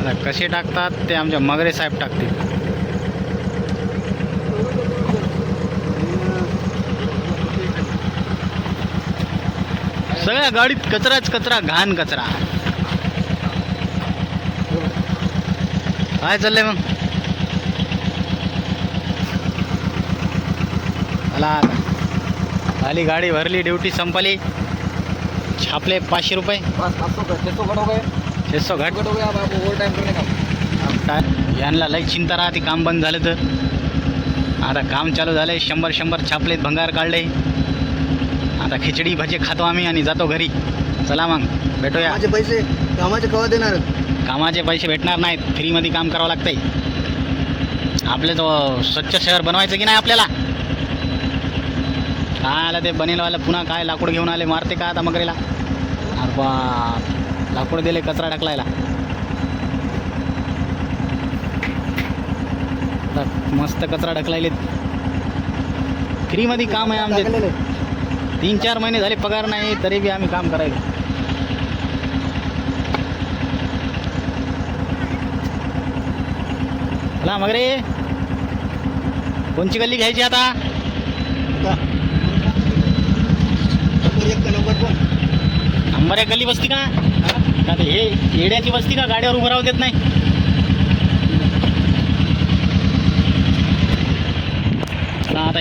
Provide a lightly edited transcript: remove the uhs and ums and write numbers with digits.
आता कसे टाकतात ते आमच्या मगरे साहेब टाकतील. सगळ्या गाडीत कचराच कचरा, घाण कचरा. काय चाललंय मग? आला आली गाडी भरली, ड्युटी संपली, छापले 500 रुपये. 600 घट. यांना लई चिंता राहते काम बंद झालं तर. आता काम चालू झालंय, 100 छापलेत, भंगार काढले. आता खिचडी भजे खातो आम्ही आणि जातो घरी. चला मग भेटूया. कामाचे पैसे कामाचे केव्हा देणार? कामाचे पैसे भेटणार नाहीत, फ्रीमध्ये काम करावं लागतंय. आपले तो स्वच्छ शहर बनवायचं की नाही आपल्याला. काय आलं ते बनेलवाला पुन्हा काय लाकूड घेऊन आले, मारते का आता मगरेला. अरे बाप, लाकूड दिले कचरा ढकलायला. मस्त कचरा ढकलायले. फ्रीमध्ये काम आहे आमचे. 3-4 महिने झाले पगार नाही, तरी बी आम्ही काम करायला. चला मगरे, कोणची गल्ली घ्यायची आता? नंबर 1 गल्ली बसती का? हे येड्याची बसती का, गाड्यावर उभं राहू देत नाही. आता